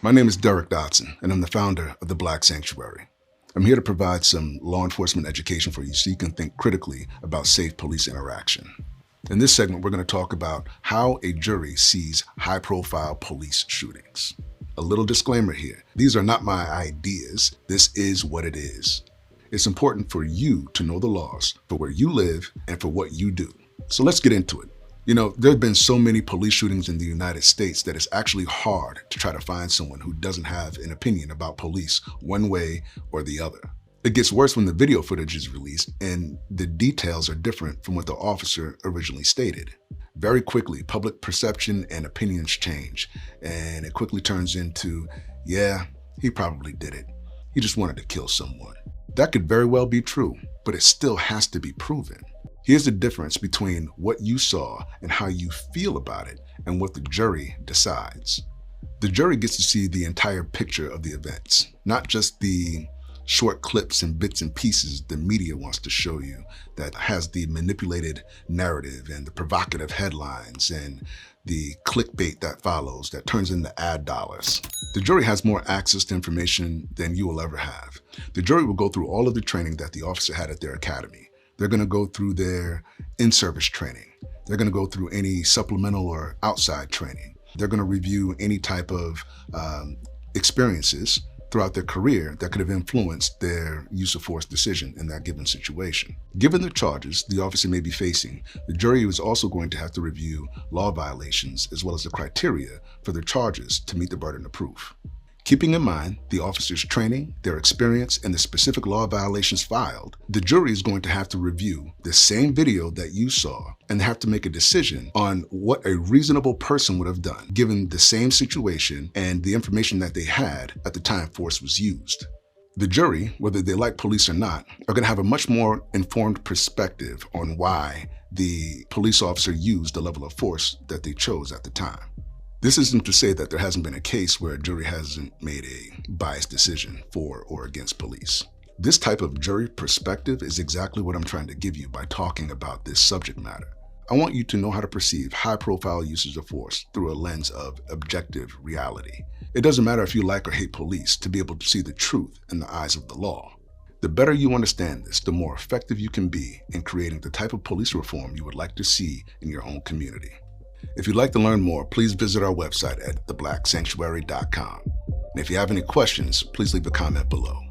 My name is Derek Dotson, and I'm the founder of the Black Sanctuary. I'm here to provide some law enforcement education for you so you can think critically about safe police interaction. In this segment, we're going to talk about how a jury sees high-profile police shootings. A little disclaimer here. These are not my ideas. This is what it is. It's important for you to know the laws for where you live and for what you do. So let's get into it. You know, there have been so many police shootings in the United States that it's actually hard to try to find someone who doesn't have an opinion about police one way or the other. It gets worse when the video footage is released and the details are different from what the officer originally stated. Very quickly, public perception and opinions change, and it quickly turns into, yeah, he probably did it. He just wanted to kill someone. That could very well be true, but it still has to be proven. Here's the difference between what you saw and how you feel about it and what the jury decides. The jury gets to see the entire picture of the events, not just the short clips and bits and pieces the media wants to show you that has the manipulated narrative and the provocative headlines and the clickbait that follows that turns into ad dollars. The jury has more access to information than you will ever have. The jury will go through all of the training that the officer had at their academy. They're going to go through their in-service training. They're going to go through any supplemental or outside training. They're going to review any type of experiences throughout their career that could have influenced their use of force decision in that given situation. Given the charges the officer may be facing, the jury is also going to have to review law violations as well as the criteria for their charges to meet the burden of proof. Keeping in mind the officer's training, their experience, and the specific law violations filed, the jury is going to have to review the same video that you saw and have to make a decision on what a reasonable person would have done given the same situation and the information that they had at the time force was used. The jury, whether they like police or not, are going to have a much more informed perspective on why the police officer used the level of force that they chose at the time. This isn't to say that there hasn't been a case where a jury hasn't made a biased decision for or against police. This type of jury perspective is exactly what I'm trying to give you by talking about this subject matter. I want you to know how to perceive high-profile uses of force through a lens of objective reality. It doesn't matter if you like or hate police to be able to see the truth in the eyes of the law. The better you understand this, the more effective you can be in creating the type of police reform you would like to see in your own community. If you'd like to learn more, please visit our website at theblacksanctuary.com. And if you have any questions, please leave a comment below.